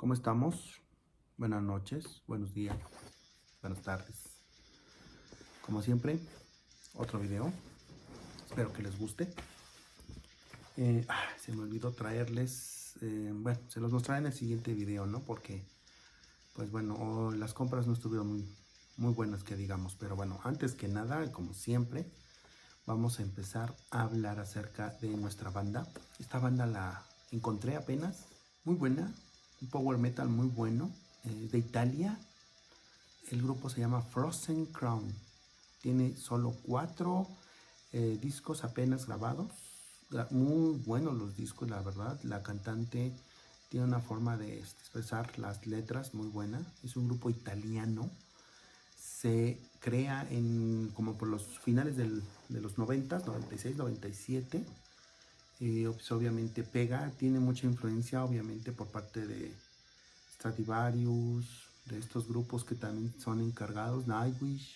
¿Cómo estamos? Buenas noches, buenos días, buenas tardes. Como siempre, otro video. Espero que les guste. Se me olvidó traerles, bueno, se los mostraré en el siguiente video, ¿no? Porque, pues bueno, las compras no estuvieron muy buenas que digamos. Pero bueno, antes que nada, como siempre, vamos a empezar a hablar acerca de nuestra banda. Esta banda la encontré apenas, muy buena, un power metal muy bueno, de Italia. El grupo se llama Frozen Crown. Tiene solo 4 discos apenas grabados. Muy buenos los discos, la verdad. La cantante tiene una forma de expresar las letras muy buena. Es un grupo italiano. Se crea como por los finales de los 90, 96, 97. Pues obviamente pega, tiene mucha influencia obviamente por parte de Stradivarius, de estos grupos que también son encargados, Nightwish,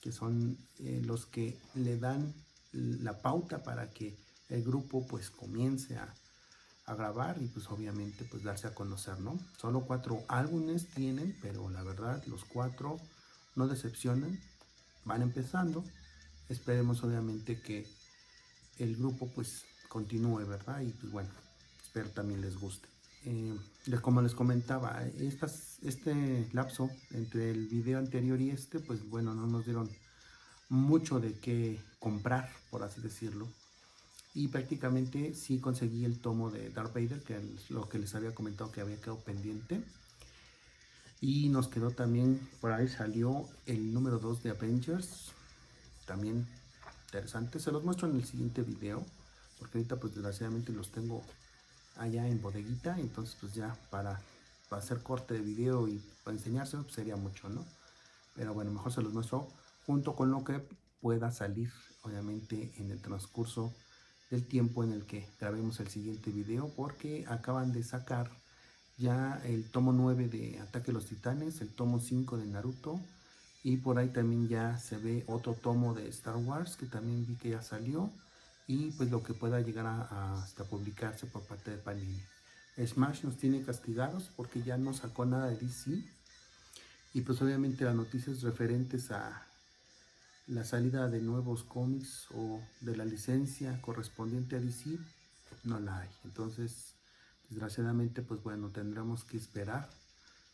que son los que le dan la pauta para que el grupo pues comience a grabar y pues obviamente pues darse a conocer, ¿no? Solo 4 álbumes tienen, pero la verdad los 4 no decepcionan, van empezando. Esperemos obviamente que el grupo pues continúe, ¿verdad? Y pues bueno, espero también les guste. Como les comentaba, este lapso entre el video anterior y pues bueno, no nos dieron mucho de qué comprar, por así decirlo. Y prácticamente sí conseguí el tomo de Darth Vader, que es lo que les había comentado que había quedado pendiente. Y nos quedó también, por ahí salió el número 2 de Avengers, también interesante. Se los muestro en el siguiente video, porque ahorita pues desgraciadamente los tengo allá en bodeguita, entonces pues ya para hacer corte de video y para enseñárselo pues sería mucho, ¿no? Pero bueno, mejor se los muestro junto con lo que pueda salir, obviamente, en el transcurso del tiempo en el que grabemos el siguiente video, porque acaban de sacar ya el tomo 9 de Ataque a los Titanes, el tomo 5 de Naruto, y por ahí también ya se ve otro tomo de Star Wars que también vi que ya salió, y pues lo que pueda llegar hasta publicarse por parte de Panini. Smash nos tiene castigados porque ya no sacó nada de DC, y pues obviamente las noticias referentes a la salida de nuevos cómics o de la licencia correspondiente a DC no la hay. Entonces, desgraciadamente, pues bueno, tendremos que esperar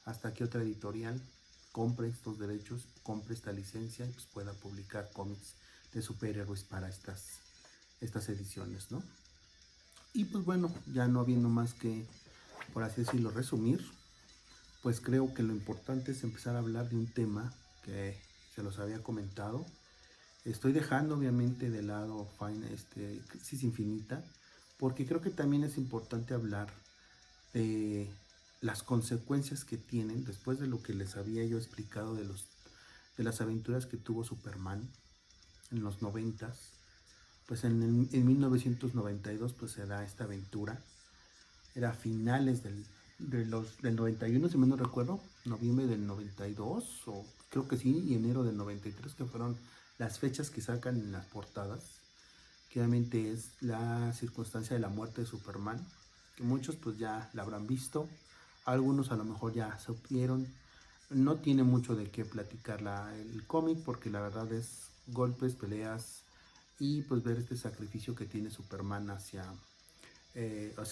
hasta que otra editorial compre estos derechos, compre esta licencia y pues pueda publicar cómics de superhéroes para estas ediciones, ¿no? Y pues bueno, ya no habiendo más que, por así decirlo, resumir, pues creo que lo importante es empezar a hablar de un tema que se los había comentado. Estoy dejando obviamente de lado Crisis Infinita, porque creo que también es importante hablar de las consecuencias que tienen después de lo que les había yo explicado de las aventuras que tuvo Superman en los 90s. Pues en 1992 pues se da esta aventura. Era a finales del 91, si mal no recuerdo, noviembre del 92, o creo que sí, y enero del 93, que fueron las fechas que sacan en las portadas, que obviamente es la circunstancia de la muerte de Superman, que muchos pues ya la habrán visto, algunos a lo mejor ya supieron. No tiene mucho de qué platicar el cómic, porque la verdad es golpes, peleas, y pues ver este sacrificio que tiene Superman hacia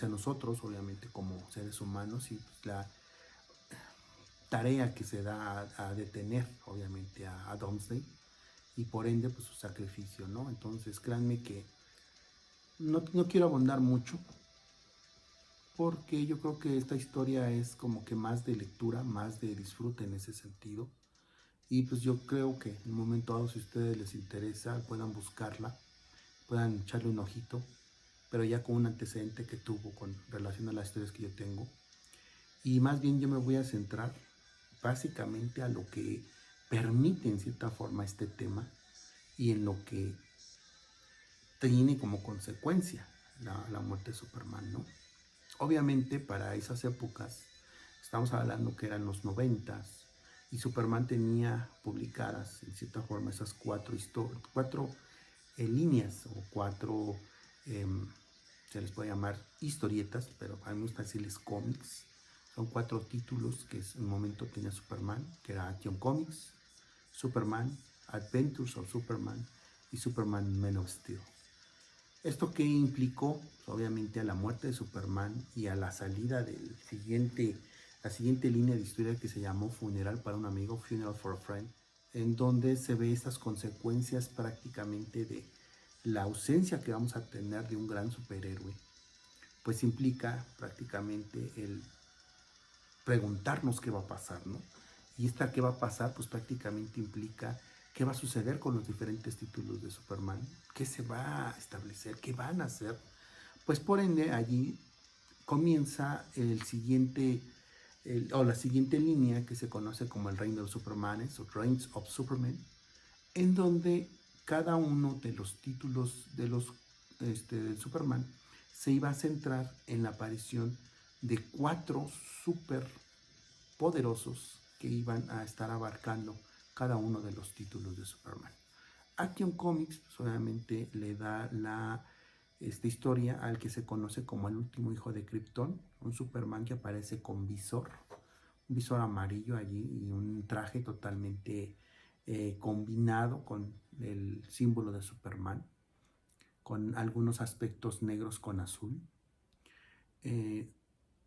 nosotros, obviamente como seres humanos, y pues la tarea que se da a detener, obviamente, a Doomsday, y por ende pues su sacrificio, ¿no? Entonces créanme que no quiero abundar mucho, porque yo creo que esta historia es como que más de lectura, más de disfrute en ese sentido. Y pues yo creo que en un momento dado, si a ustedes les interesa, puedan buscarla, puedan echarle un ojito, pero ya con un antecedente que tuvo con relación a las historias que yo tengo. Y más bien yo me voy a centrar básicamente a lo que permite en cierta forma este tema y en lo que tiene como consecuencia la muerte de Superman, ¿no? Obviamente para esas épocas, estamos hablando que eran los 90s, y Superman tenía publicadas en cierta forma esas cuatro líneas o 4, se les puede llamar historietas, pero a mí me gusta decirles cómics, Son 4 títulos que en el momento tenía Superman, que era Action Comics, Superman, Adventures of Superman y Superman Man of Steel. ¿Esto qué implicó? Pues obviamente a la muerte de Superman y a la salida del la siguiente línea de historia que se llamó Funeral para un amigo, Funeral for a Friend, en donde se ve estas consecuencias prácticamente de la ausencia que vamos a tener de un gran superhéroe, pues implica prácticamente el preguntarnos qué va a pasar, ¿no? Y esta qué va a pasar, pues prácticamente implica qué va a suceder con los diferentes títulos de Superman, qué se va a establecer, qué van a hacer. Pues por ende allí comienza la siguiente línea que se conoce como el Reino de los Supermanes o Reigns of Superman, en donde cada uno de los títulos de de Superman se iba a centrar en la aparición de 4 super poderosos que iban a estar abarcando cada uno de los títulos de Superman. Action Comics pues, obviamente le da esta historia al que se conoce como el último hijo de Krypton, un Superman que aparece con un visor amarillo allí y un traje totalmente combinado con el símbolo de Superman, con algunos aspectos negros con azul.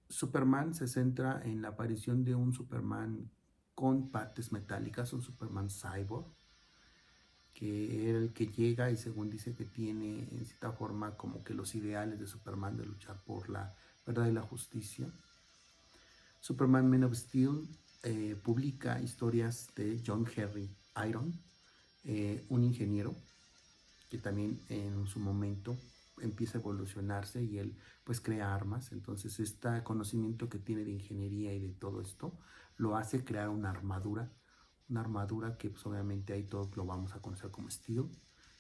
Superman se centra en la aparición de un Superman con partes metálicas, un Superman cyborg, que era el que llega y según dice que tiene en cierta forma como que los ideales de Superman de luchar por la verdad y la justicia. Superman Man of Steel publica historias de John Henry Iron, un ingeniero que también en su momento empieza a evolucionarse y él pues crea armas. Entonces este conocimiento que tiene de ingeniería y de todo esto lo hace crear una armadura que pues obviamente ahí todos lo vamos a conocer como Steel,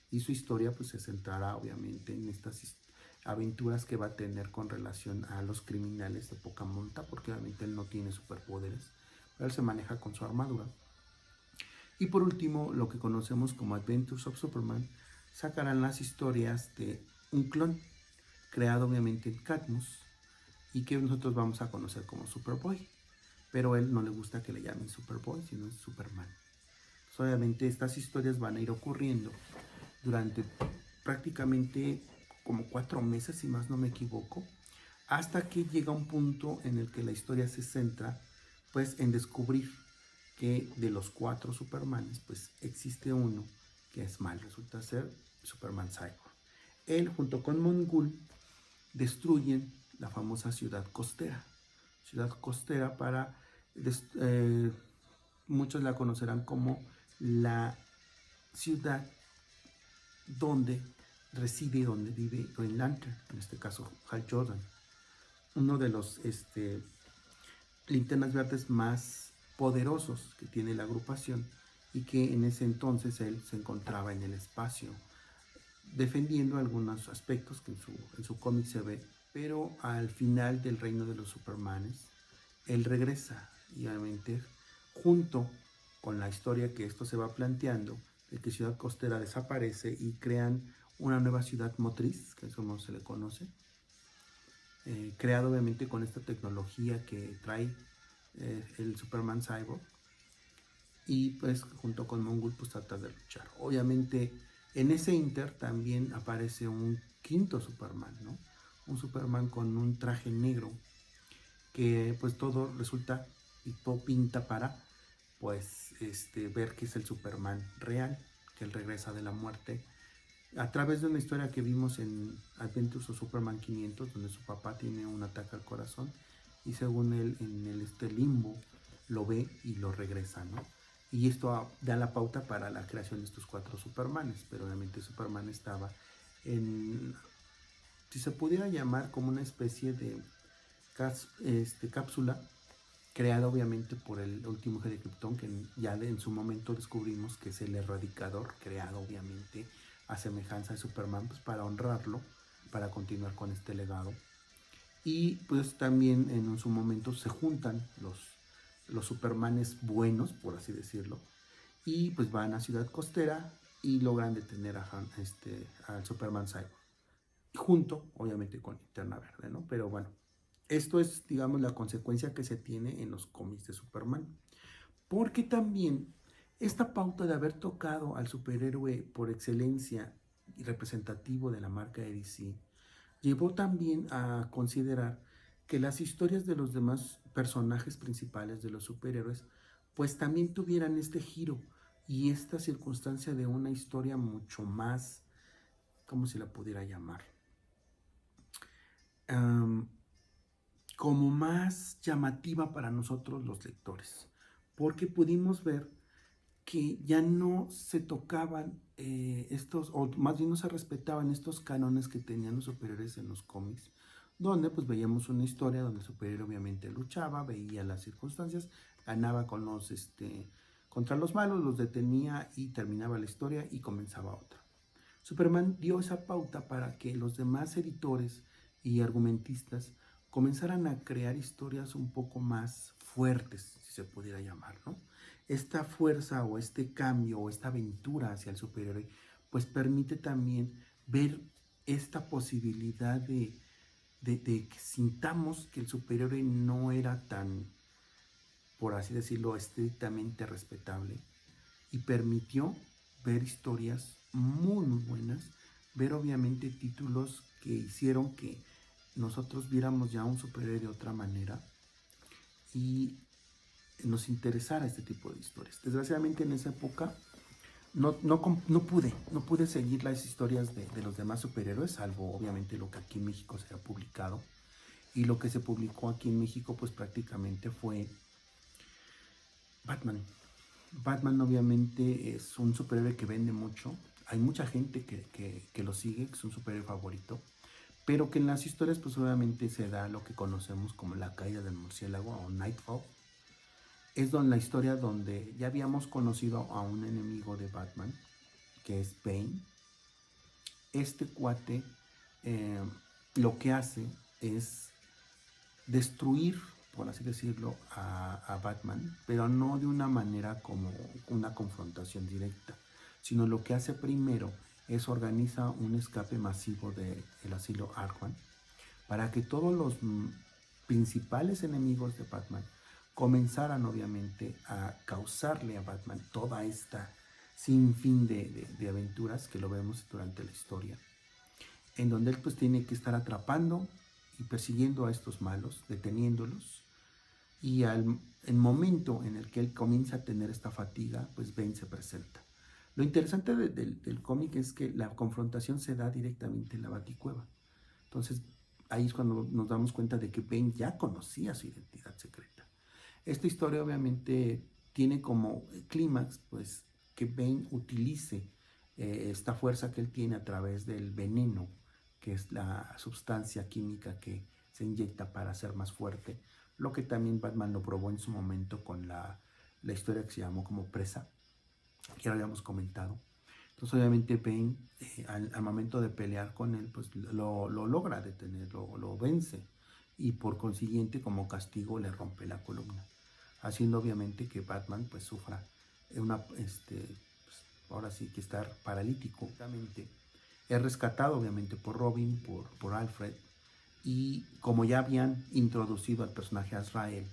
y su historia pues se centrará obviamente en estas aventuras que va a tener con relación a los criminales de poca monta, porque obviamente él no tiene superpoderes, pero él se maneja con su armadura. Y por último, lo que conocemos como Adventures of Superman, sacarán las historias de un clon creado obviamente en Cadmus y que nosotros vamos a conocer como Superboy, pero a él no le gusta que le llamen Superboy, sino es Superman. Pues obviamente estas historias van a ir ocurriendo durante prácticamente como 4 meses, si más no me equivoco, hasta que llega un punto en el que la historia se centra pues en descubrir que de los 4 Supermanes pues existe uno que es mal, resulta ser Superman Cyborg. Él junto con Mongul destruyen la famosa ciudad costera. Ciudad costera muchos la conocerán como la ciudad donde donde vive Green Lantern, en este caso Hal Jordan, uno de los linternas verdes más poderosos que tiene la agrupación, y que en ese entonces él se encontraba en el espacio defendiendo algunos aspectos que en su cómic se ve, pero al final del reino de los Supermanes él regresa y obviamente junto con la historia que esto se va planteando de que Ciudad Costera desaparece y crean una nueva ciudad motriz, que eso no se le conoce, creado obviamente con esta tecnología que trae el Superman Cyborg, y pues junto con Mongul pues trata de luchar. Obviamente en ese inter también aparece un quinto Superman, ¿no? Un Superman con un traje negro que pues todo resulta y todo pinta para pues ver que es el Superman real, que él regresa de la muerte a través de una historia que vimos en Adventures of Superman 500, donde su papá tiene un ataque al corazón y según él en este limbo lo ve y lo regresa, ¿no? Y esto da la pauta para la creación de estos 4 Supermanes, pero obviamente Superman estaba si se pudiera llamar como una especie de cápsula creada obviamente por el último hijo de Krypton, que ya en su momento descubrimos que es el Erradicador, creado obviamente a semejanza de Superman, pues para honrarlo, para continuar con este legado. Y pues también en su momento se juntan los Supermanes buenos, por así decirlo, y pues van a Ciudad Costera y logran detener al Superman Cyborg, junto obviamente con Linterna Verde, ¿no? Pero bueno, Esto es, digamos, la consecuencia que se tiene en los cómics de Superman. Porque también esta pauta de haber tocado al superhéroe por excelencia y representativo de la marca de DC llevó también a considerar que las historias de los demás personajes principales de los superhéroes pues también tuvieran este giro y esta circunstancia de una historia mucho más, ¿cómo se la pudiera llamar? Um, Como más llamativa para nosotros los lectores, porque pudimos ver que ya no se tocaban estos, o más bien no se respetaban estos cánones que tenían los superhéroes en los cómics, donde pues veíamos una historia donde el superhéroe obviamente luchaba, veía las circunstancias, ganaba con los, contra los malos, los detenía y terminaba la historia y comenzaba otra. Superman dio esa pauta para que los demás editores y argumentistas comenzaran a crear historias un poco más fuertes, si se pudiera llamar, ¿no? Esta fuerza o este cambio o esta aventura hacia el superhéroe, pues permite también ver esta posibilidad de que sintamos que el superhéroe no era tan, por así decirlo, estrictamente respetable y permitió ver historias muy, muy buenas, ver obviamente títulos que hicieron que nosotros viéramos ya un superhéroe de otra manera y nos interesara este tipo de historias. Desgraciadamente en esa época no pude seguir las historias de los demás superhéroes, salvo obviamente lo que aquí en México se ha publicado. Y lo que se publicó aquí en México pues prácticamente fue Batman. Batman obviamente es un superhéroe que vende mucho. Hay mucha gente que lo sigue, que es un superhéroe favorito. Pero que en las historias pues obviamente se da lo que conocemos como la caída del murciélago o Nightfall. Es donde la historia donde ya habíamos conocido a un enemigo de Batman, que es Bane. Este cuate eh, lo que hace es destruir, por así decirlo, a Batman, pero no de una manera como una confrontación directa, sino lo que hace primero es organiza un escape masivo del asilo Arkham para que todos los principales enemigos de Batman comenzaran obviamente a causarle a Batman toda esta sinfín de aventuras que lo vemos durante la historia, en donde él pues tiene que estar atrapando y persiguiendo a estos malos, deteniéndolos, y el momento en el que él comienza a tener esta fatiga, pues Bane se presenta. Lo interesante del cómic es que la confrontación se da directamente en la Baticueva. Entonces, ahí es cuando nos damos cuenta de que Bane ya conocía su identidad secreta. Esta historia obviamente tiene como clímax, pues, que Bane utilice esta fuerza que él tiene a través del veneno, que es la sustancia química que se inyecta para ser más fuerte, lo que también Batman lo probó en su momento con la historia que se llamó como Presa, que ya lo habíamos comentado. Entonces obviamente Bane al momento de pelear con él, pues lo logra detener, lo vence y por consiguiente como castigo le rompe la columna, haciendo obviamente que Batman pues sufra una, pues, ahora sí que estar paralítico. Es rescatado obviamente por Robin, por Alfred, y como ya habían introducido al personaje Azrael,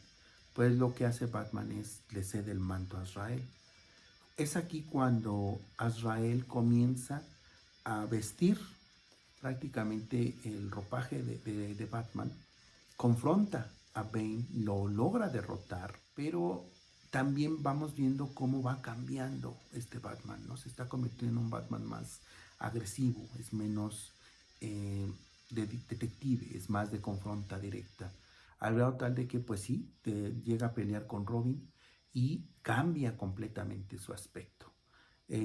pues lo que hace Batman es le cede el manto a Azrael. Es aquí cuando Azrael comienza a vestir prácticamente el ropaje de Batman, confronta a Bane, lo logra derrotar, pero también vamos viendo cómo va cambiando este Batman, ¿no? Se está convirtiendo en un Batman más agresivo, es menos de detective, es más de confronta directa, al grado tal de que pues sí, llega a pelear con Robin y cambia completamente su aspecto.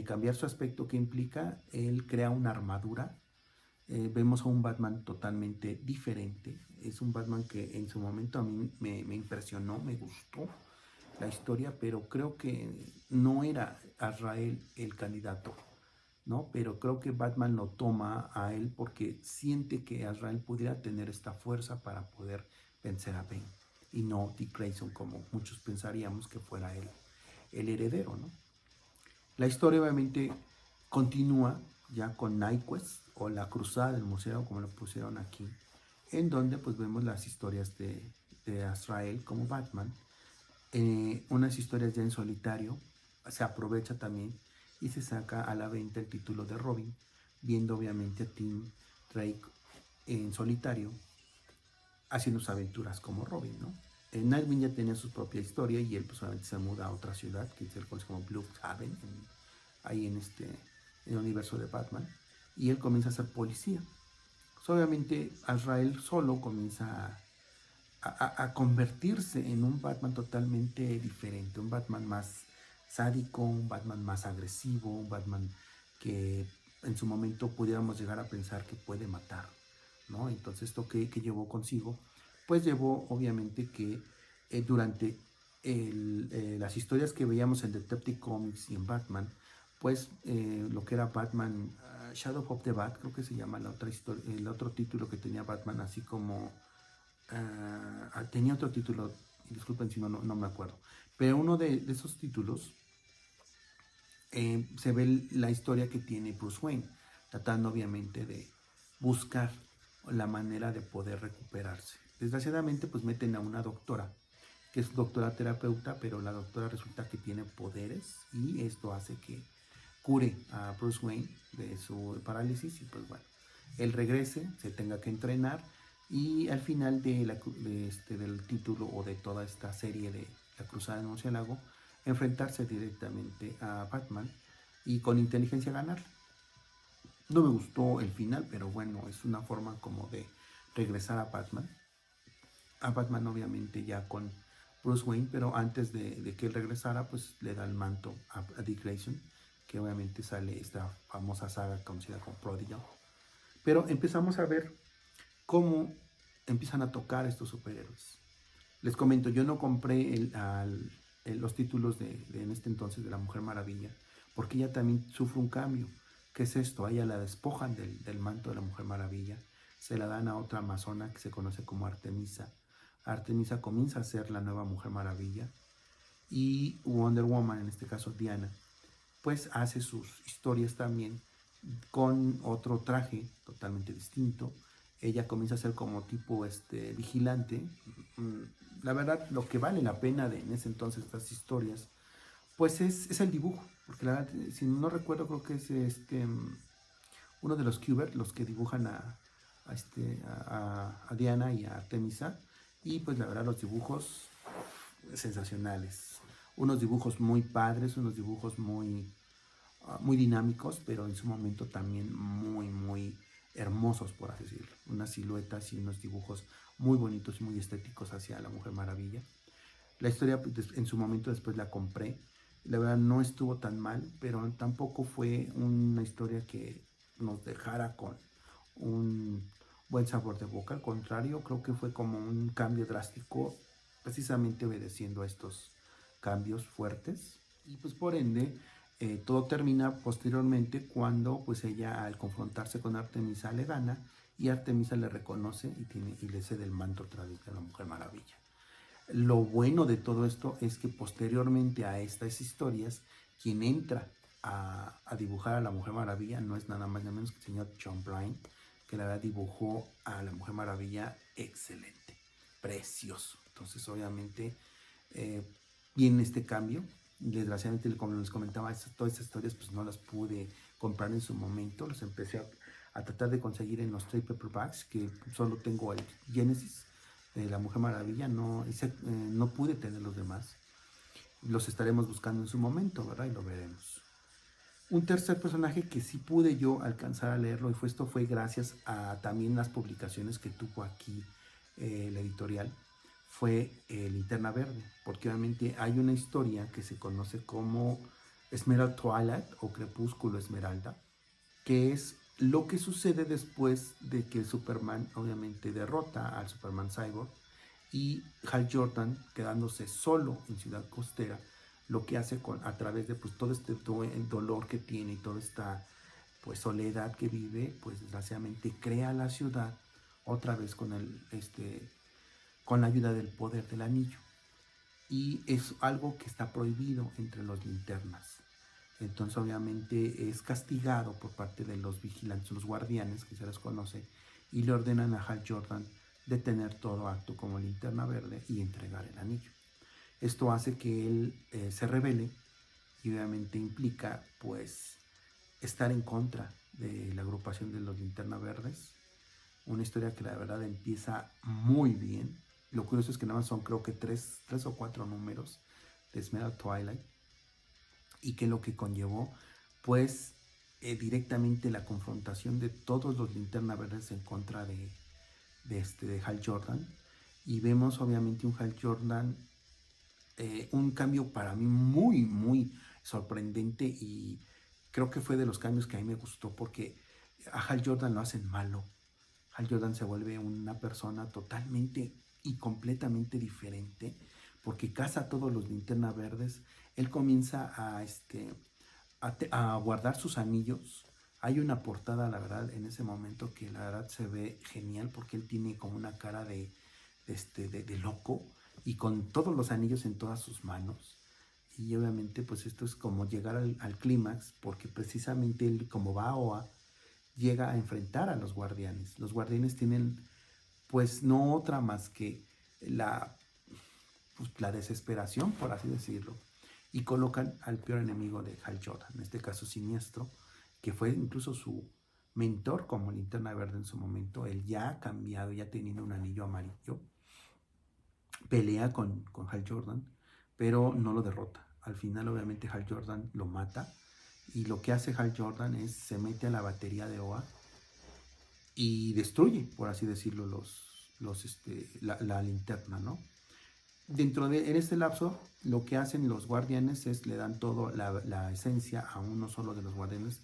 Cambiar su aspecto que implica, él crea una armadura. Vemos a un Batman totalmente diferente. Es un Batman que en su momento a mí me impresionó, me gustó la historia, pero creo que no era Azrael el candidato, ¿no? Pero creo que Batman lo toma a él porque siente que Azrael pudiera tener esta fuerza para poder vencer a Bane y no Dick Grayson como muchos pensaríamos que fuera él el heredero, ¿no? La historia obviamente continúa ya con Nightquest o la cruzada del museo como lo pusieron aquí, en donde pues vemos las historias de Azrael como Batman, unas historias ya en solitario. Se aprovecha también y se saca a la venta el título de Robin, viendo obviamente a Tim Drake en solitario haciendo sus aventuras como Robin, ¿no? Nightwing ya tenía su propia historia y él pues obviamente se muda a otra ciudad que se conoce como Blüdhaven, ahí en el universo de Batman, y él comienza a ser policía. Pues obviamente Azrael solo comienza a convertirse en un Batman totalmente diferente, un Batman más sádico, un Batman más agresivo, un Batman que en su momento pudiéramos llegar a pensar que puede matar, ¿no? Entonces, ¿esto que llevó consigo? Pues llevó obviamente que durante las historias que veíamos en Detective Comics y en Batman, pues lo que era Batman Shadow of the Bat, creo que se llama la otra historia, el otro título que tenía Batman, así como tenía otro título, disculpen si no me acuerdo, pero uno de esos títulos se ve la historia que tiene Bruce Wayne, tratando obviamente de buscar la manera de poder recuperarse. Desgraciadamente pues meten a una doctora, que es doctora terapeuta, pero la doctora resulta que tiene poderes y esto hace que cure a Bruce Wayne de su parálisis y pues bueno, él regrese, se tenga que entrenar y al final del título o de toda esta serie de La Cruzada de Murciélago, enfrentarse directamente a Batman y con inteligencia ganar. No me gustó el final, pero bueno, es una forma como de regresar a Batman. A Batman obviamente ya con Bruce Wayne, pero antes de que él regresara, pues le da el manto a Dick Grayson, que obviamente sale esta famosa saga conocida como Prodigal. Pero empezamos a ver cómo empiezan a tocar estos superhéroes. Les comento, yo no compré los títulos en este entonces de la Mujer Maravilla, porque ella también sufre un cambio. ¿Qué es esto? A ella la despojan del manto de la Mujer Maravilla, se la dan a otra amazona que se conoce como Artemisa. Artemisa comienza a ser la nueva Mujer Maravilla y Wonder Woman, en este caso Diana, pues hace sus historias también con otro traje totalmente distinto. Ella comienza a ser como tipo vigilante. La verdad, lo que vale la pena en ese entonces estas historias, pues es el dibujo, porque la verdad, si no recuerdo, creo que es uno de los Kubert, los que dibujan a Diana y a Artemisa, y pues la verdad los dibujos sensacionales, unos dibujos muy padres, unos dibujos muy dinámicos, pero en su momento también muy hermosos, por así decirlo. Unas siluetas y unos dibujos muy bonitos y muy estéticos hacia la Mujer Maravilla. La historia pues, en su momento después la compré. La verdad no estuvo tan mal, pero tampoco fue una historia que nos dejara con un buen sabor de boca. Al contrario, creo que fue como un cambio drástico, precisamente obedeciendo a estos cambios fuertes. Y pues por ende, todo termina posteriormente cuando pues ella al confrontarse con Artemisa le gana y Artemisa le reconoce y le cede el manto otra vez de la Mujer Maravilla. Lo bueno de todo esto es que posteriormente a estas historias, quien entra a dibujar a la Mujer Maravilla no es nada más ni menos que el señor John Byrne, que la verdad dibujó a la Mujer Maravilla excelente, precioso. Entonces obviamente viene este cambio. Desgraciadamente, como les comentaba, todas estas historias pues no las pude comprar en su momento, las empecé a tratar de conseguir en los trade paperbacks, que solo tengo el Genesis de la Mujer Maravilla, no pude tener los demás. Los estaremos buscando en su momento, ¿verdad? Y lo veremos. Un tercer personaje que sí pude yo alcanzar a leerlo, y esto fue gracias a también las publicaciones que tuvo aquí la editorial, fue Linterna Verde, porque obviamente hay una historia que se conoce como Emerald Twilight o Crepúsculo Esmeralda, que es lo que sucede después de que Superman obviamente derrota al Superman Cyborg y Hal Jordan, quedándose solo en Ciudad Costera, lo que hace a través de pues, todo el dolor que tiene y toda esta pues, soledad que vive, pues desgraciadamente crea la ciudad otra vez con la ayuda del poder del anillo. Y es algo que está prohibido entre los linternas. Entonces obviamente es castigado por parte de los vigilantes, los guardianes, que se les conoce, y le ordenan a Hal Jordan detener todo acto como Linterna Verde y entregar el anillo. Esto hace que él se rebele y obviamente implica pues estar en contra de la agrupación de los Linterna Verdes. Una historia que la verdad empieza muy bien. Lo curioso es que nada más son creo que tres o cuatro números de Esmeralda Twilight, y que lo que conllevó pues directamente la confrontación de todos los Linterna Verdes en contra de Hal Jordan. Y vemos obviamente un Hal Jordan, un cambio para mí muy sorprendente, y creo que fue de los cambios que a mí me gustó, porque a Hal Jordan lo hacen malo. Hal Jordan se vuelve una persona totalmente y completamente diferente, porque caza a todos los Linterna Verdes. Él comienza a guardar sus anillos. Hay una portada, la verdad, en ese momento que la verdad se ve genial, porque él tiene como una cara de loco, y con todos los anillos en todas sus manos. Y obviamente pues esto es como llegar al clímax, porque precisamente él, como va a Oa, llega a enfrentar a los guardianes. Los guardianes tienen pues no otra más que la desesperación, por así decirlo, y colocan al peor enemigo de Hal Jordan, en este caso Siniestro, que fue incluso su mentor como Linterna Verde en su momento. Él ya ha cambiado, ya teniendo un anillo amarillo, pelea con Hal Jordan, pero no lo derrota. Al final obviamente Hal Jordan lo mata, y lo que hace Hal Jordan es se mete a la batería de Oa y destruye, por así decirlo, la linterna, ¿no? En este lapso, lo que hacen los guardianes es le dan toda la esencia a uno solo de los guardianes,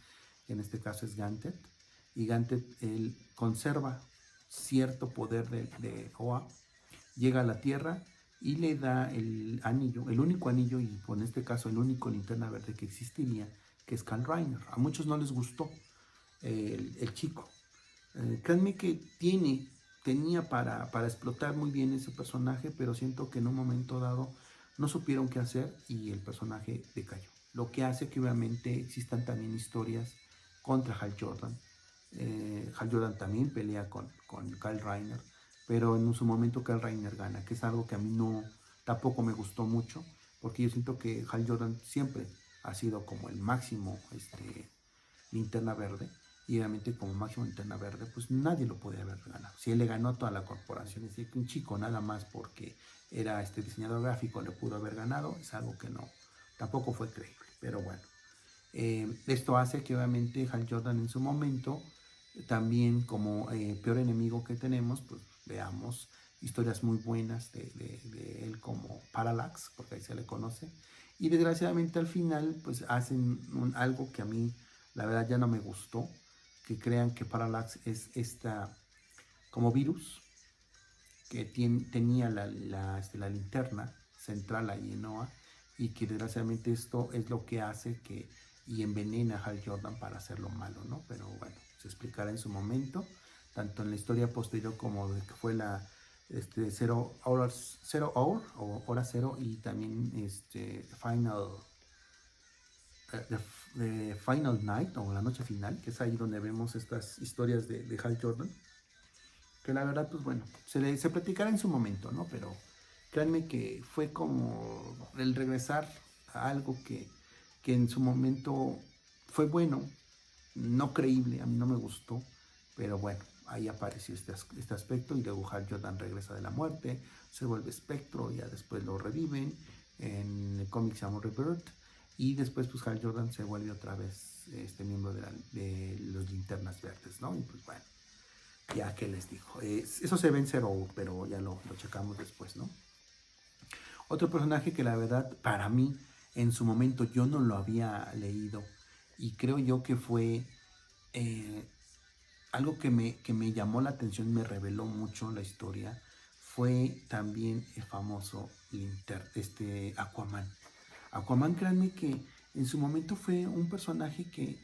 que en este caso es Gantet, y Gantet él conserva cierto poder de Oa, llega a la Tierra y le da el anillo, el único anillo, y en este caso el único Linterna Verde que existiría, que es Kyle Rayner. A muchos no les gustó el chico. Créanme que tenía para explotar muy bien ese personaje, pero siento que en un momento dado no supieron qué hacer y el personaje decayó. Lo que hace que obviamente existan también historias contra Hal Jordan. Hal Jordan también pelea con Kyle Rayner, pero en su momento Kyle Rayner gana, que es algo que a mí no tampoco me gustó mucho, porque yo siento que Hal Jordan siempre ha sido como el máximo Linterna Verde, y obviamente como máximo Linterna Verde pues nadie lo podía haber ganado. Si él le ganó a toda la corporación, es decir, que un chico nada más porque era diseñador gráfico le pudo haber ganado, es algo que no, tampoco fue creíble. Pero bueno, esto hace que obviamente Hal Jordan en su momento también como peor enemigo que tenemos, pues veamos historias muy buenas de él como Parallax, porque ahí se le conoce, y desgraciadamente al final pues hacen algo que a mí la verdad ya no me gustó, que crean que Parallax es esta como virus que tenía la linterna central ahí en Oa, y que desgraciadamente esto es lo que hace que y envenena a Hal Jordan para hacerlo malo, ¿no? Pero bueno, se explicará en su momento, tanto en la historia posterior como de que fue la Zero Hour o Hora Cero, y también The Final Night o la noche final, que es ahí donde vemos estas historias de Hal Jordan, que la verdad pues bueno, se platicará en su momento, ¿no? Pero créanme que fue como el regresar a algo que en su momento fue bueno, no creíble, a mí no me gustó, pero bueno, ahí apareció este aspecto, y luego Hal Jordan regresa de la muerte, se vuelve espectro, ya después lo reviven, en el cómic se llama Rebirth, y después pues Hal Jordan se vuelve otra vez miembro de los Linternas Verdes, ¿no? Y pues bueno, ya que les digo, eso se ve en Zero, pero ya lo checamos después, ¿no? Otro personaje que la verdad para mí en su momento yo no lo había leído, y creo yo que fue algo que me llamó la atención, me reveló mucho la historia, fue también el famoso Aquaman. Aquaman, créanme que en su momento fue un personaje que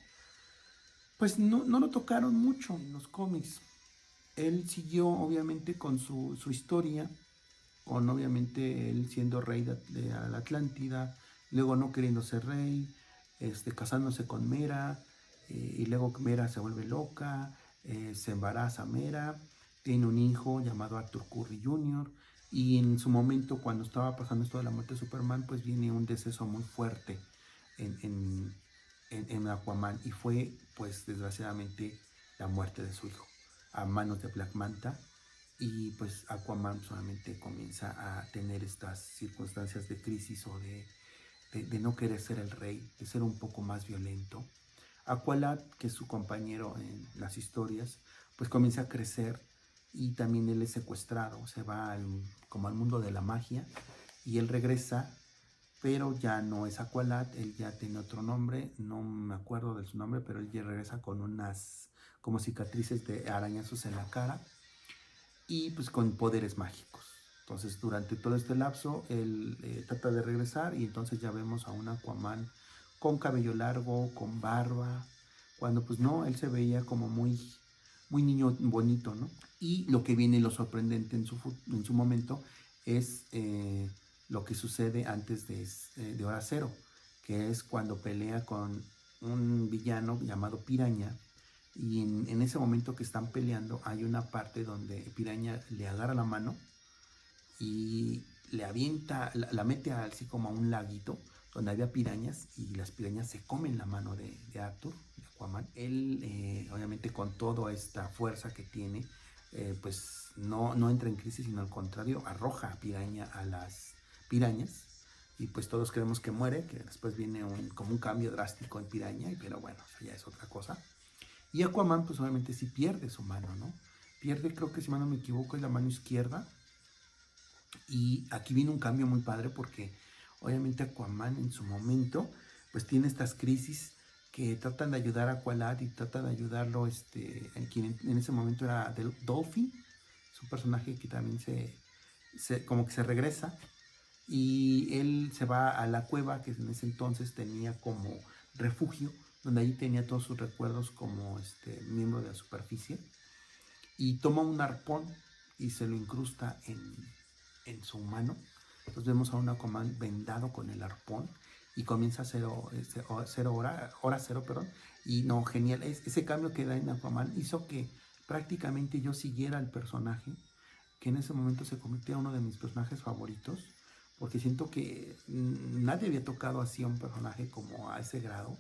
pues no lo tocaron mucho en los cómics. Él siguió obviamente con su historia, con obviamente él siendo rey de la Atlántida, luego no queriendo ser rey, casándose con Mera, y luego Mera se vuelve loca, se embaraza Mera, tiene un hijo llamado Arthur Curry Jr., y en su momento, cuando estaba pasando esto de la muerte de Superman, pues viene un deceso muy fuerte en, en, en Aquaman, y fue, pues desgraciadamente, la muerte de su hijo a manos de Black Manta. Y pues Aquaman solamente comienza a tener estas circunstancias de crisis o de no querer ser el rey, de ser un poco más violento. Aqualad, que es su compañero en las historias, pues comienza a crecer, y también él es secuestrado, se va como al mundo de la magia, y él regresa, pero ya no es Aqualad, él ya tiene otro nombre, no me acuerdo de su nombre, pero él ya regresa con unas como cicatrices de arañazos en la cara, y pues con poderes mágicos. Entonces durante todo este lapso él trata de regresar, y entonces ya vemos a un Aquaman con cabello largo, con barba, cuando pues no, él se veía como muy niño bonito, ¿no? Y lo que viene, lo sorprendente en su momento, es lo que sucede antes de Hora Cero, que es cuando pelea con un villano llamado Piraña. Y en ese momento que están peleando, hay una parte donde Piraña le agarra la mano y le avienta, la mete así como a un laguito donde había pirañas, y las pirañas se comen la mano de Arthur, de Aquaman. Él, obviamente, con toda esta fuerza que tiene, pues no entra en crisis, sino al contrario, arroja a Piraña a las pirañas, y pues todos creemos que muere, que después viene como un cambio drástico en Piraña, pero bueno, eso ya es otra cosa. Y Aquaman, pues obviamente sí pierde su mano, ¿no? Pierde, creo que si mal no me equivoco, es la mano izquierda. Y aquí viene un cambio muy padre, porque obviamente Aquaman en su momento pues tiene estas crisis que tratan de ayudar a Aqualad, y tratan de ayudarlo, en quien en ese momento era Dolphin, es un personaje que también como que se regresa, y él se va a la cueva que en ese entonces tenía como refugio, donde ahí tenía todos sus recuerdos como miembro de la superficie, y toma un arpón y se lo incrusta en su mano. Entonces vemos a un Aquaman vendado con el arpón, y comienza a hora cero, perdón. Y no, genial, ese cambio que da en Aquaman hizo que prácticamente yo siguiera al personaje, que en ese momento se convirtió en uno de mis personajes favoritos, porque siento que nadie había tocado así a un personaje como a ese grado,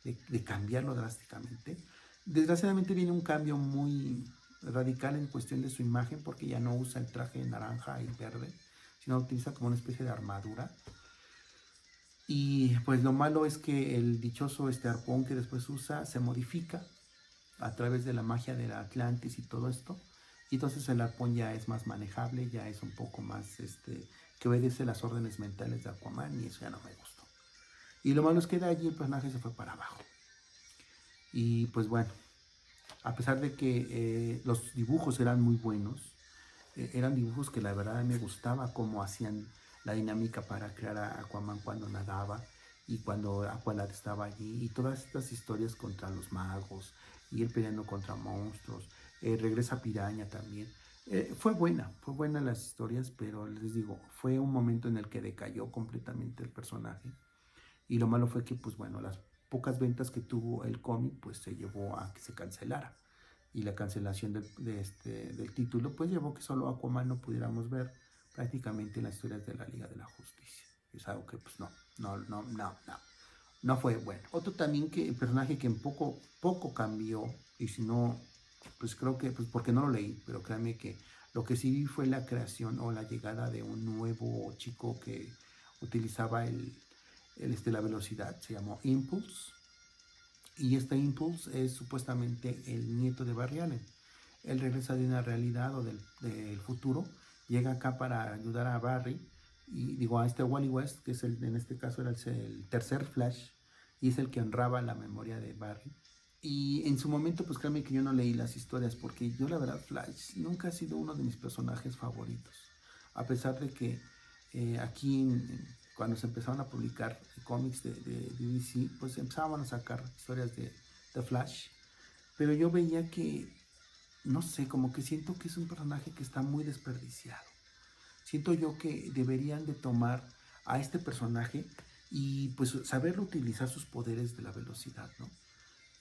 de cambiarlo drásticamente. Desgraciadamente viene un cambio muy radical en cuestión de su imagen, porque ya no usa el traje naranja y verde, sino utiliza como una especie de armadura. Y pues lo malo es que el dichoso arpón que después usa se modifica a través de la magia de la Atlantis y todo esto. Y entonces el arpón ya es más manejable, ya es un poco más, que obedece las órdenes mentales de Aquaman, y eso ya no me gustó. Y lo malo es que de allí el personaje se fue para abajo. Y pues bueno, a pesar de que los dibujos eran muy buenos, eran dibujos que la verdad me gustaba cómo hacían la dinámica para crear a Aquaman cuando nadaba, y cuando Aqualad estaba allí, y todas estas historias contra los magos, y él peleando contra monstruos, regresa Piraña también. Fue buena las historias, pero les digo, fue un momento en el que decayó completamente el personaje, y lo malo fue que, pues bueno, las pocas ventas que tuvo el cómic, pues se llevó a que se cancelara, y la cancelación del título pues llevó que solo Aquaman no pudiéramos ver prácticamente las historias de la Liga de la Justicia. Es algo que pues no fue bueno. Otro también, que el personaje que en poco cambió, y si no, pues creo que, pues porque no lo leí, pero créanme que lo que sí vi fue la creación o la llegada de un nuevo chico que utilizaba la velocidad, se llamó Impulse. Y este Impulse es supuestamente el nieto de Barry Allen. Él regresa de una realidad o del futuro, llega acá para ayudar a Barry, y digo a Wally West, que es en este caso era el tercer Flash, y es el que honraba la memoria de Barry. Y en su momento, pues créanme que yo no leí las historias, porque yo la verdad Flash nunca ha sido uno de mis personajes favoritos. A pesar de que aquí cuando se empezaron a publicar cómics de DC, pues empezaban a sacar historias de Flash. Pero yo veía que, no sé, como que siento que es un personaje que está muy desperdiciado. Siento yo que deberían de tomar a este personaje y pues saberlo utilizar sus poderes de la velocidad, ¿no?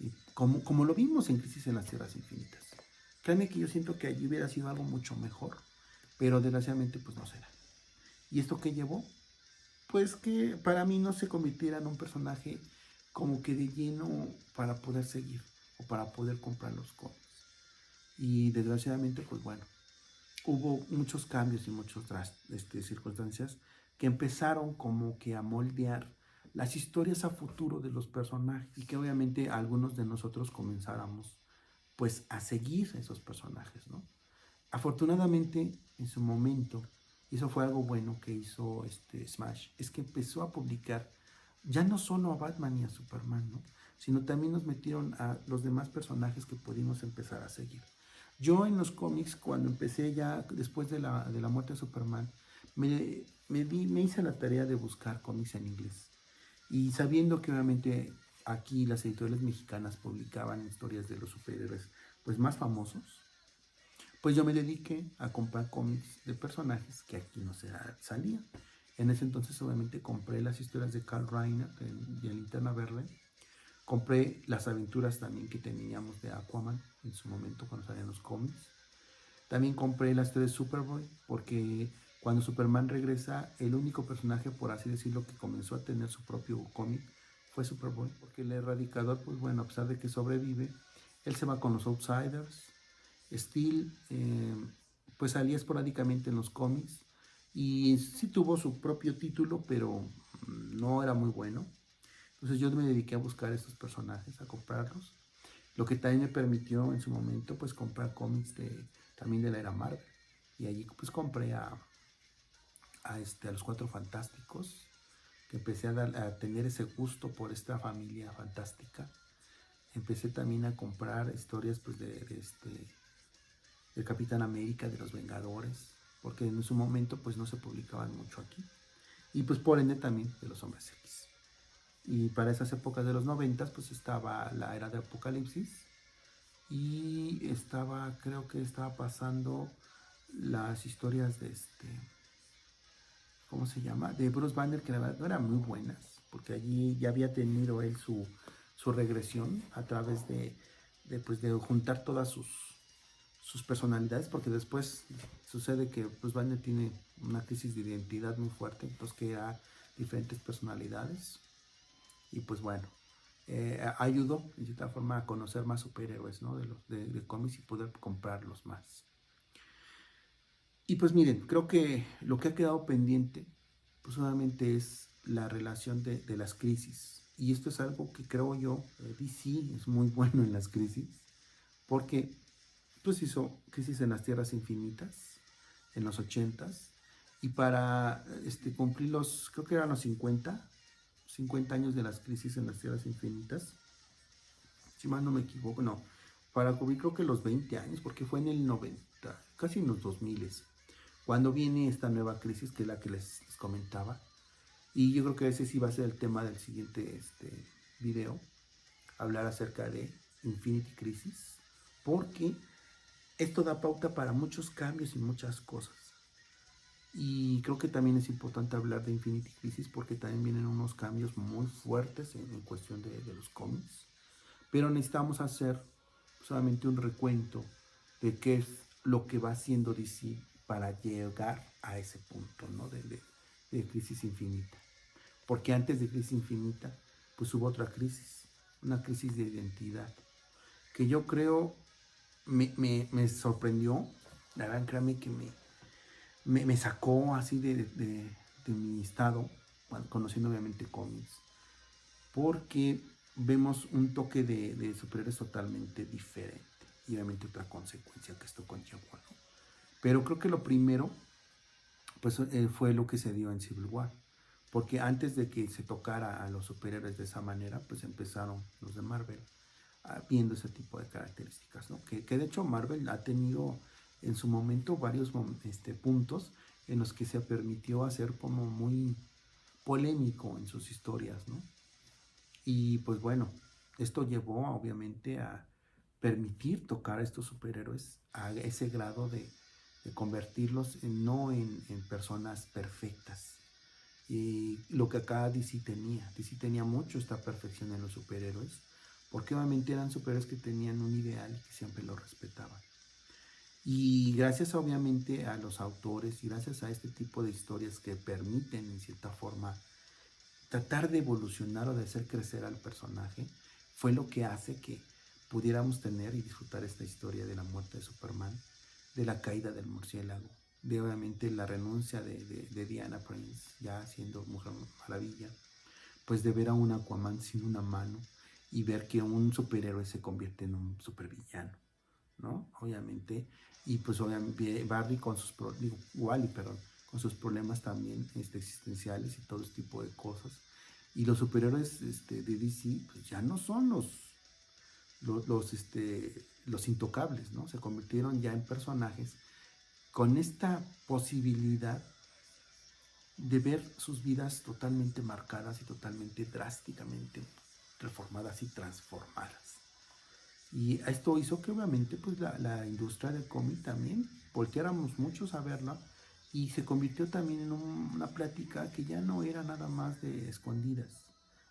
Y como lo vimos en Crisis en las Tierras Infinitas. Créanme que yo siento que allí hubiera sido algo mucho mejor, pero desgraciadamente pues no será. ¿Y esto qué llevó? Pues que para mí no se convirtiera en un personaje como que de lleno para poder seguir o para poder comprar los cómics. Y desgraciadamente pues bueno, hubo muchos cambios y muchas circunstancias que empezaron como que a moldear las historias a futuro de los personajes y que obviamente algunos de nosotros comenzáramos pues a seguir esos personajes, ¿no? Afortunadamente en su momento, y eso fue algo bueno que hizo Smash, es que empezó a publicar ya no solo a Batman y a Superman, ¿no? Sino también nos metieron a los demás personajes que pudimos empezar a seguir. Yo en los cómics, cuando empecé ya después de la muerte de Superman, me hice la tarea de buscar cómics en inglés. Y sabiendo que obviamente aquí las editoriales mexicanas publicaban historias de los superhéroes pues más famosos, pues yo me dediqué a comprar cómics de personajes que aquí no se salían. En ese entonces obviamente compré las historias de Carl Reiner de Linterna Verde. Compré las aventuras también que teníamos de Aquaman en su momento cuando salían los cómics. También compré las historias de Superboy porque cuando Superman regresa, el único personaje, por así decirlo, que comenzó a tener su propio cómic fue Superboy. Porque el Erradicador, pues bueno, a pesar de que sobrevive, él se va con los Outsiders. Steel, pues salía esporádicamente en los cómics y sí tuvo su propio título, pero no era muy bueno. Entonces yo me dediqué a buscar estos personajes, a comprarlos. Lo que también me permitió en su momento pues comprar cómics también de la era Marvel. Y allí pues compré a los Cuatro Fantásticos, que empecé a tener ese gusto por esta familia fantástica. Empecé también a comprar historias pues del Capitán América, de los Vengadores, porque en su momento pues no se publicaban mucho aquí. Y pues por ende también de los Hombres X. Y para esas épocas de los 90 pues estaba la era de Apocalipsis y creo que estaba pasando las historias ¿cómo se llama? De Bruce Banner, que la verdad no eran muy buenas, porque allí ya había tenido él su regresión a través pues, de juntar todas sus personalidades, porque después sucede que Bruce Banner tiene una crisis de identidad muy fuerte, entonces crea diferentes personalidades. Y pues bueno, ayudó de cierta forma a conocer más superhéroes, ¿no? de cómics y poder comprarlos más. Y pues miren, creo que lo que ha quedado pendiente, pues solamente es la relación de las crisis. Y esto es algo que creo yo, DC es muy bueno en las crisis, porque pues hizo Crisis en las Tierras Infinitas en los 80s, y para cumplir creo que eran los 50 años de las Crisis en las Tierras Infinitas, si mal no me equivoco, no, para cubrir creo que los 20 años, porque fue en el 90, casi en los 2000, cuando viene esta nueva crisis, que es la que les comentaba, y yo creo que ese sí va a ser el tema del siguiente video, hablar acerca de Infinity Crisis, porque esto da pauta para muchos cambios y muchas cosas. Y creo que también es importante hablar de Infinity Crisis porque también vienen unos cambios muy fuertes en cuestión de los cómics. Pero necesitamos hacer solamente un recuento de qué es lo que va haciendo DC para llegar a ese punto, ¿no? de Crisis Infinita. Porque antes de Crisis Infinita, pues hubo otra crisis, una crisis de identidad, que yo creo me sorprendió. La verdad, créanme que me sacó así de mi estado, bueno, conociendo obviamente cómics, porque vemos un toque de superhéroes totalmente diferente y obviamente otra consecuencia que esto conllevó, ¿no? Pero creo que lo primero pues fue lo que se dio en Civil War, porque antes de que se tocara a los superhéroes de esa manera, pues empezaron los de Marvel viendo ese tipo de características, ¿no? Que de hecho Marvel ha tenido en su momento varios puntos en los que se permitió hacer como muy polémico en sus historias, ¿no? Y pues bueno, esto llevó obviamente a permitir tocar a estos superhéroes a ese grado de convertirlos no en personas perfectas. Y lo que acá DC tenía mucho esta perfección en los superhéroes, porque obviamente eran superhéroes que tenían un ideal y que siempre lo respetaban. Y gracias obviamente a los autores y gracias a este tipo de historias que permiten en cierta forma tratar de evolucionar o de hacer crecer al personaje, fue lo que hace que pudiéramos tener y disfrutar esta historia de la muerte de Superman, de la caída del murciélago, de obviamente la renuncia de Diana Prince, ya siendo Mujer Maravilla, pues de ver a un Aquaman sin una mano y ver que un superhéroe se convierte en un supervillano, ¿no? Obviamente, y pues obviamente Barry con sus, Wally, perdón, con sus problemas también existenciales y todo este tipo de cosas. Y los superhéroes de DC pues ya no son los intocables, ¿no? Se convirtieron ya en personajes con esta posibilidad de ver sus vidas totalmente marcadas y totalmente drásticamente reformadas y transformadas. Y esto hizo que obviamente pues la industria del cómic también volteáramos muchos a verla y se convirtió también en una plática que ya no era nada más de escondidas,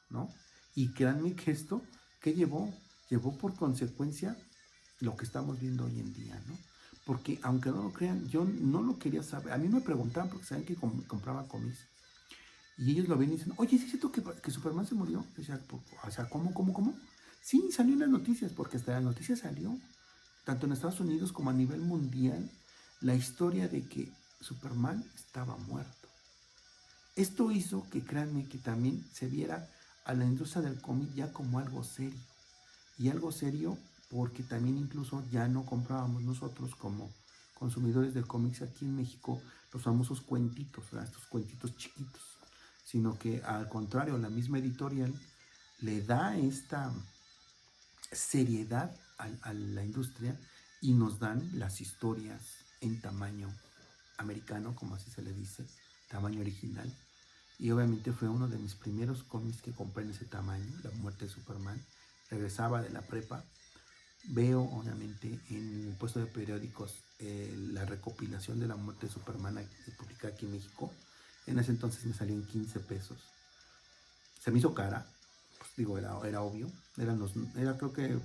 ¿no? Y créanme que esto, ¿qué llevó? Llevó por consecuencia lo que estamos viendo hoy en día, ¿no? Porque aunque no lo crean, yo no lo quería saber. A mí me preguntaban porque saben que compraba cómics. Y ellos lo ven y dicen, oye, ¿es cierto que Superman se murió? O sea, ¿cómo? Sí, salió en las noticias, porque hasta las noticias salió, tanto en Estados Unidos como a nivel mundial, la historia de que Superman estaba muerto. Esto hizo que, créanme, que también se viera a la industria del cómic ya como algo serio. Y algo serio porque también incluso ya no comprábamos nosotros como consumidores de cómics aquí en México los famosos cuentitos, ¿verdad? Estos cuentitos chiquitos, sino que al contrario, la misma editorial le da esta seriedad a la industria y nos dan las historias en tamaño americano, como así se le dice, tamaño original. Y obviamente fue uno de mis primeros cómics que compré en ese tamaño, La muerte de Superman. Regresaba de la prepa, veo obviamente en el puesto de periódicos la recopilación de La muerte de Superman publicada aquí en México. En ese entonces me salió en 15 pesos. Se me hizo cara, pues digo, era obvio. Era creo que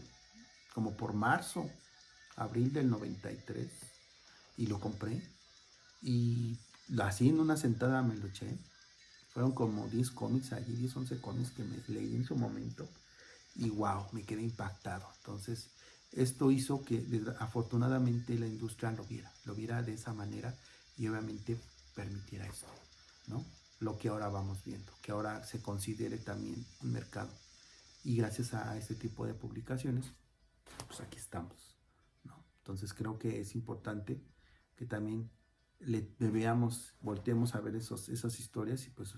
como por marzo, abril del 93. Y lo compré. Y así en una sentada me lo eché. Fueron como 10 cómics allí, 10, 11 cómics que me leí en su momento. Y wow, me quedé impactado. Entonces, esto hizo que afortunadamente la industria lo viera de esa manera y obviamente permitiera esto, ¿no? Lo que ahora vamos viendo, que ahora se considere también un mercado. Y gracias a este tipo de publicaciones, pues aquí estamos, ¿no? Entonces creo que es importante que también le veamos, volteemos a ver esas historias y pues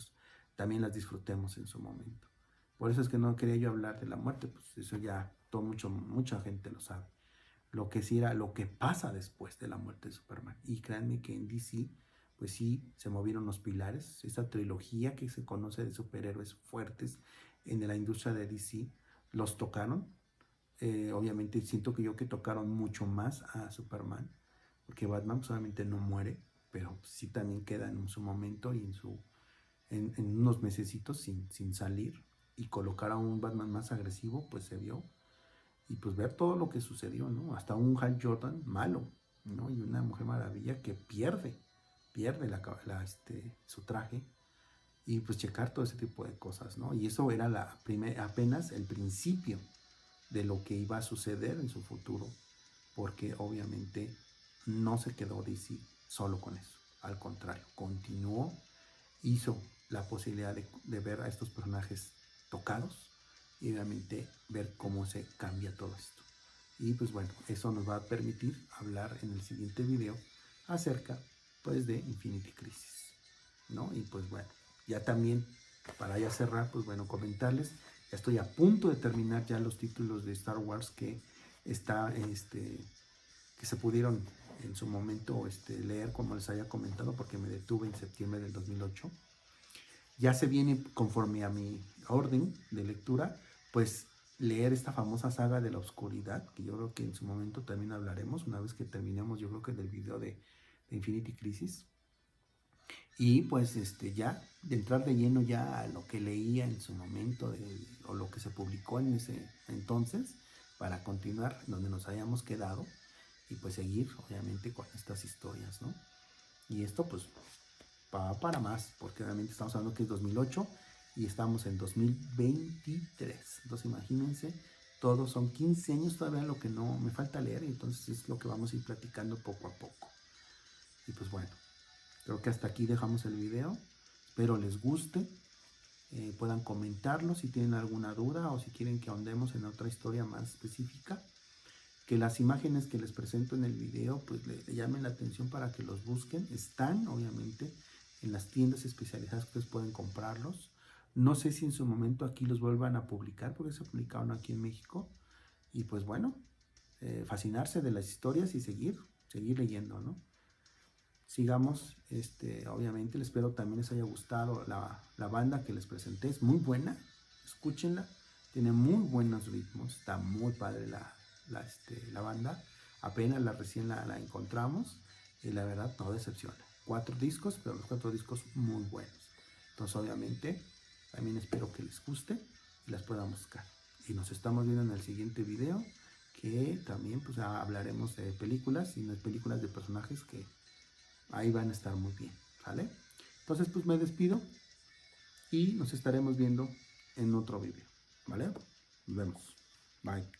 también las disfrutemos en su momento. Por eso es que no quería yo hablar de la muerte, pues eso ya mucha gente lo sabe. Lo que sí era lo que pasa después de la muerte de Superman. Y créanme que en DC, pues sí, se movieron los pilares. Esa trilogía que se conoce de superhéroes fuertes en la industria de DC, los tocaron. Obviamente siento que tocaron mucho más a Superman, porque Batman solamente no muere, pero sí también queda en su momento y en unos mesecitos sin salir, y colocar a un Batman más agresivo, pues se vio, y pues ver todo lo que sucedió, ¿no? Hasta un Hal Jordan malo, ¿no? Y una Mujer Maravilla que pierde su traje, y pues checar todo ese tipo de cosas, ¿no? Y eso era apenas el principio de lo que iba a suceder en su futuro, porque obviamente no se quedó DC solo con eso, al contrario, continuó, hizo la posibilidad de ver a estos personajes tocados y obviamente ver cómo se cambia todo esto. Y pues bueno, eso nos va a permitir hablar en el siguiente video acerca pues de Infinity Crisis, ¿no? Y pues bueno, ya también para ya cerrar, pues bueno, comentarles, ya estoy a punto de terminar ya los títulos de Star Wars que que se pudieron en su momento leer, como les había comentado, porque me detuve en septiembre del 2008. Ya se viene, conforme a mi orden de lectura, pues leer esta famosa saga de la oscuridad, que yo creo que en su momento también hablaremos, una vez que terminemos, yo creo que del video de Infinity Crisis. Y pues ya de entrar de lleno ya a lo que leía en su momento o lo que se publicó en ese entonces, para continuar donde nos hayamos quedado y pues seguir obviamente con estas historias, ¿no? Y esto pues va para más, porque realmente estamos hablando que es 2008 y estamos en 2023. Entonces imagínense, todos son 15 años todavía lo que no me falta leer, y entonces es lo que vamos a ir platicando poco a poco. Y pues bueno, creo que hasta aquí dejamos el video. Espero les guste, puedan comentarlo si tienen alguna duda o si quieren que ahondemos en otra historia más específica. Que las imágenes que les presento en el video pues le llamen la atención para que los busquen. Están obviamente en las tiendas especializadas que ustedes pueden comprarlos. No sé si en su momento aquí los vuelvan a publicar porque se publicaron aquí en México. Y pues bueno, fascinarse de las historias y seguir leyendo, ¿no? Sigamos, obviamente, les espero también les haya gustado la banda que les presenté, es muy buena, escúchenla, tiene muy buenos ritmos, está muy padre la banda, apenas recién la encontramos y la verdad no decepciona. 4 discos, pero los 4 discos muy buenos. Entonces obviamente también espero que les guste y las puedan buscar. Y nos estamos viendo en el siguiente video, que también pues hablaremos de películas y no películas de personajes que ahí van a estar muy bien, ¿vale? Entonces pues me despido y nos estaremos viendo en otro video, ¿vale? Nos vemos. Bye.